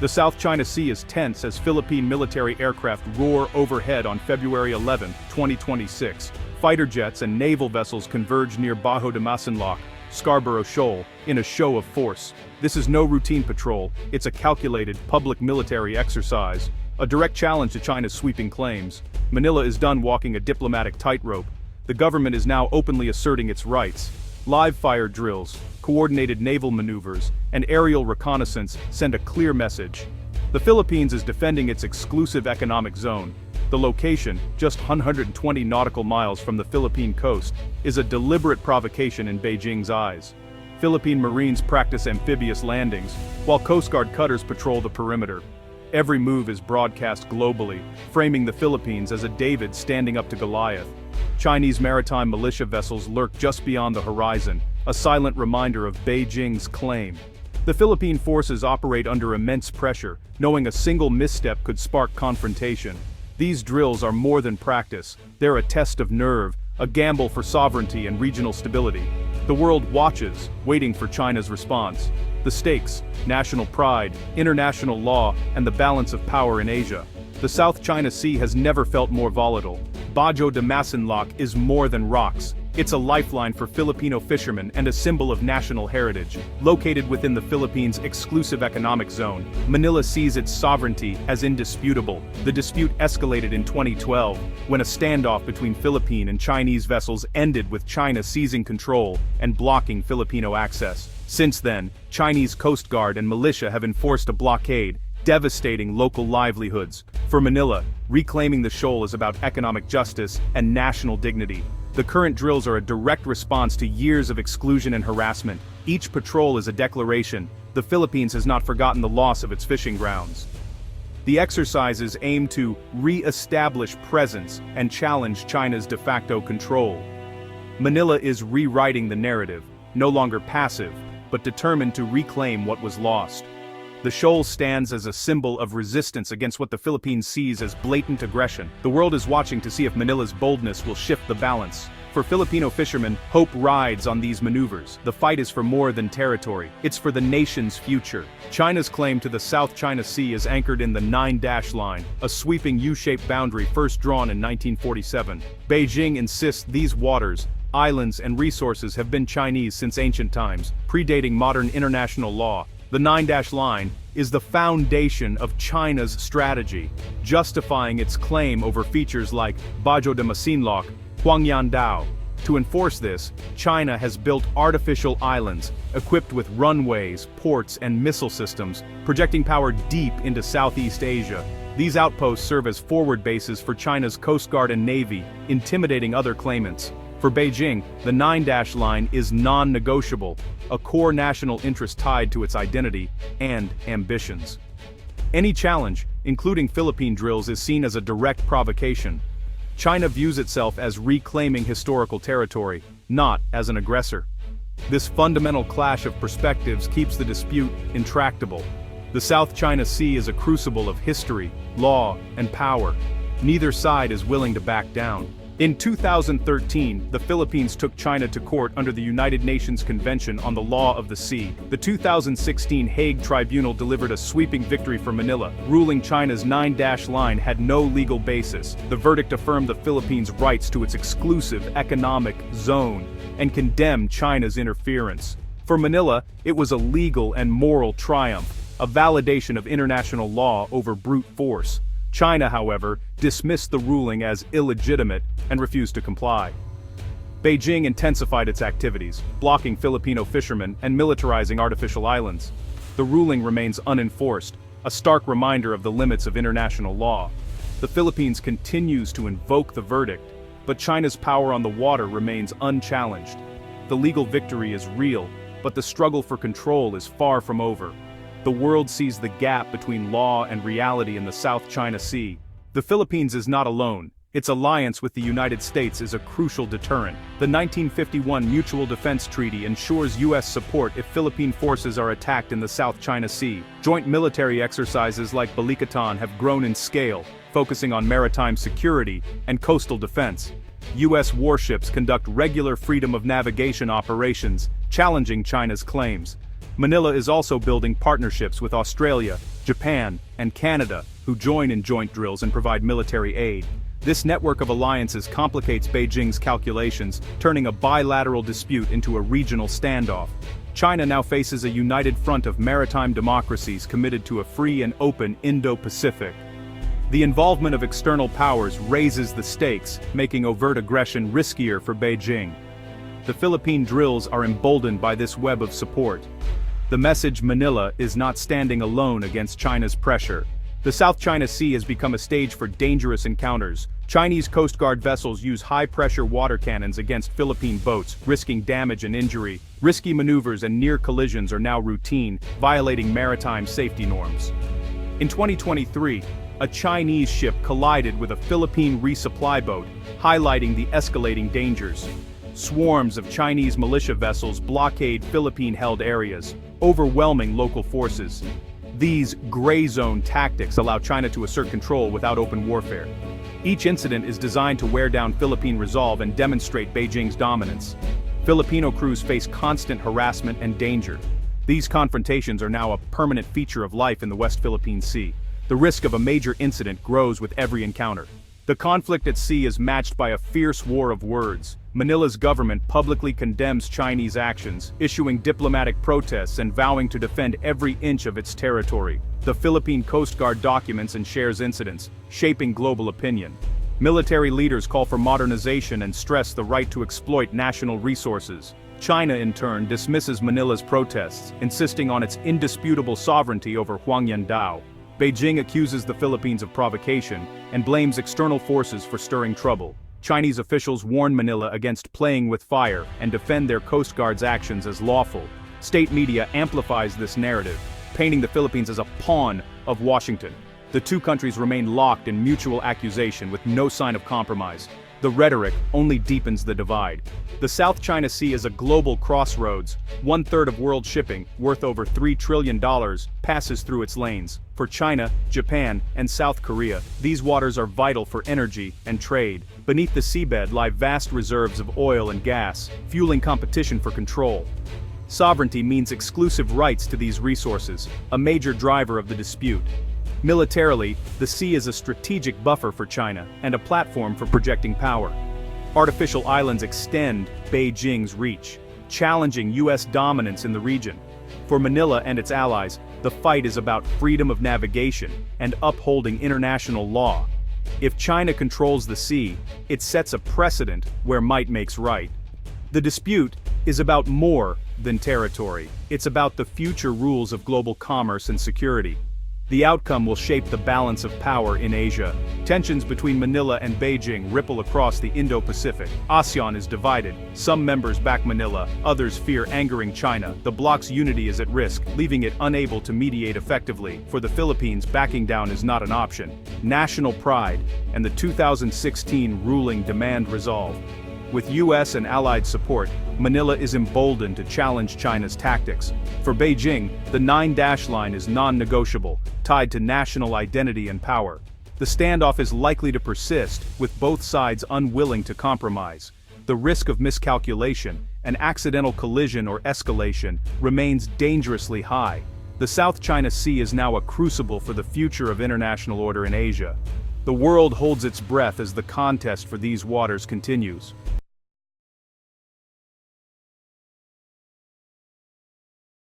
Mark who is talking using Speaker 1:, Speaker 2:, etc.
Speaker 1: The South China Sea is tense as Philippine military aircraft roar overhead on February 11, 2026. Fighter jets and naval vessels converge near Bajo de Masinloc, Scarborough Shoal, in a show of force. This is no routine patrol, it's a calculated, public military exercise, a direct challenge to China's sweeping claims. Manila is done walking a diplomatic tightrope. The government is now openly asserting its rights. Live-fire drills, coordinated naval maneuvers, and aerial reconnaissance send a clear message. The Philippines is defending its exclusive economic zone. The location, just 120 nautical miles from the Philippine coast, is a deliberate provocation in Beijing's eyes. Philippine Marines practice amphibious landings, while Coast Guard cutters patrol the perimeter. Every move is broadcast globally, framing the Philippines as a David standing up to Goliath. Chinese maritime militia vessels lurk just beyond the horizon, a silent reminder of Beijing's claim. The Philippine forces operate under immense pressure, knowing a single misstep could spark confrontation. These drills are more than practice, they're a test of nerve, a gamble for sovereignty and regional stability. The world watches, waiting for China's response. The stakes, national pride, international law, and the balance of power in Asia. The South China Sea has never felt more volatile. Bajo de Masinloc is more than rocks. It's a lifeline for Filipino fishermen and a symbol of national heritage. Located within the Philippines' exclusive economic zone, Manila sees its sovereignty as indisputable. The dispute escalated in 2012, when a standoff between Philippine and Chinese vessels ended with China seizing control and blocking Filipino access. Since then, Chinese Coast Guard and militia have enforced a blockade, devastating local livelihoods. For Manila, reclaiming the shoal is about economic justice and national dignity. The current drills are a direct response to years of exclusion and harassment. Each patrol is a declaration. The Philippines has not forgotten the loss of its fishing grounds. The exercises aim to re-establish presence and challenge China's de facto control. Manila is rewriting the narrative, no longer passive, but determined to reclaim what was lost. The shoal stands as a symbol of resistance against what the Philippines sees as blatant aggression. The world is watching to see if Manila's boldness will shift the balance. For Filipino fishermen, hope rides on these maneuvers. The fight is for more than territory. It's for the nation's future. China's claim to the South China Sea is anchored in the 9-dash line, a sweeping U-shaped boundary first drawn in 1947. Beijing insists these waters, islands, and resources have been Chinese since ancient times, predating modern international law. The 9-dash line is the foundation of China's strategy, justifying its claim over features like Bajo de Masinloc, Huangyandao. To enforce this, China has built artificial islands, equipped with runways, ports, and missile systems, projecting power deep into Southeast Asia. These outposts serve as forward bases for China's Coast Guard and Navy, intimidating other claimants. For Beijing, the 9-dash line is non-negotiable, a core national interest tied to its identity and ambitions. Any challenge, including Philippine drills, is seen as a direct provocation. China views itself as reclaiming historical territory, not as an aggressor. This fundamental clash of perspectives keeps the dispute intractable. The South China Sea is a crucible of history, law, and power. Neither side is willing to back down. In 2013, the Philippines took China to court under the United Nations Convention on the Law of the Sea. The 2016 Hague Tribunal delivered a sweeping victory for Manila, ruling China's 9-dash line had no legal basis. The verdict affirmed the Philippines' rights to its exclusive economic zone and condemned China's interference. For Manila, it was a legal and moral triumph, a validation of international law over brute force. China, however, dismissed the ruling as illegitimate and refused to comply. Beijing intensified its activities, blocking Filipino fishermen and militarizing artificial islands. The ruling remains unenforced, a stark reminder of the limits of international law. The Philippines continues to invoke the verdict, but China's power on the water remains unchallenged. The legal victory is real, but the struggle for control is far from over. The world sees the gap between law and reality in the South China Sea. The Philippines is not alone. Its alliance with the United States is a crucial deterrent. The 1951 Mutual Defense Treaty ensures U.S. support if Philippine forces are attacked in the South China Sea. Joint military exercises like Balikatan have grown in scale, focusing on maritime security and coastal defense. U.S. warships conduct regular freedom of navigation operations, challenging China's claims. Manila is also building partnerships with Australia, Japan, and Canada, who join in joint drills and provide military aid. This network of alliances complicates Beijing's calculations, turning a bilateral dispute into a regional standoff. China now faces a united front of maritime democracies committed to a free and open Indo-Pacific. The involvement of external powers raises the stakes, making overt aggression riskier for Beijing. The Philippine drills are emboldened by this web of support. The message: Manila is not standing alone against China's pressure. The South China Sea has become a stage for dangerous encounters. Chinese Coast Guard vessels use high-pressure water cannons against Philippine boats, risking damage and injury. Risky maneuvers and near collisions are now routine, violating maritime safety norms. In 2023, a Chinese ship collided with a Philippine resupply boat, highlighting the escalating dangers. Swarms of Chinese militia vessels blockade Philippine-held areas, overwhelming local forces. These gray zone tactics allow China to assert control without open warfare. Each incident is designed to wear down Philippine resolve and demonstrate Beijing's dominance. Filipino crews face constant harassment and danger. These confrontations are now a permanent feature of life in the West Philippine Sea. The risk of a major incident grows with every encounter. The conflict at sea is matched by a fierce war of words. Manila's government publicly condemns Chinese actions, issuing diplomatic protests and vowing to defend every inch of its territory. The Philippine Coast Guard documents and shares incidents, shaping global opinion. Military leaders call for modernization and stress the right to exploit national resources. China, in turn, dismisses Manila's protests, insisting on its indisputable sovereignty over Huangyan Dao. Beijing accuses the Philippines of provocation and blames external forces for stirring trouble. Chinese officials warn Manila against playing with fire and defend their Coast Guard's actions as lawful. State media amplifies this narrative, painting the Philippines as a pawn of Washington. The two countries remain locked in mutual accusation with no sign of compromise. The rhetoric only deepens the divide. The South China Sea is a global crossroads. 1/3 of world shipping, worth over $3 trillion, passes through its lanes. For China, Japan, and South Korea, these waters are vital for energy and trade. Beneath the seabed lie vast reserves of oil and gas, fueling competition for control. Sovereignty means exclusive rights to these resources, a major driver of the dispute. Militarily, the sea is a strategic buffer for China and a platform for projecting power. Artificial islands extend Beijing's reach, challenging U.S. dominance in the region. For Manila and its allies, the fight is about freedom of navigation and upholding international law. If China controls the sea, it sets a precedent where might makes right. The dispute is about more than territory. It's about the future rules of global commerce and security. The outcome will shape the balance of power in Asia. Tensions between Manila and Beijing ripple across the Indo-Pacific. ASEAN is divided. Some members back Manila, others fear angering China. The bloc's unity is at risk, leaving it unable to mediate effectively. For the Philippines, backing down is not an option. National pride and the 2016 ruling demand resolve. With U.S. and allied support, Manila is emboldened to challenge China's tactics. For Beijing, the 9-dash line is non-negotiable, tied to national identity and power. The standoff is likely to persist, with both sides unwilling to compromise. The risk of miscalculation, an accidental collision or escalation, remains dangerously high. The South China Sea is now a crucible for the future of international order in Asia. The world holds its breath as the contest for these waters continues.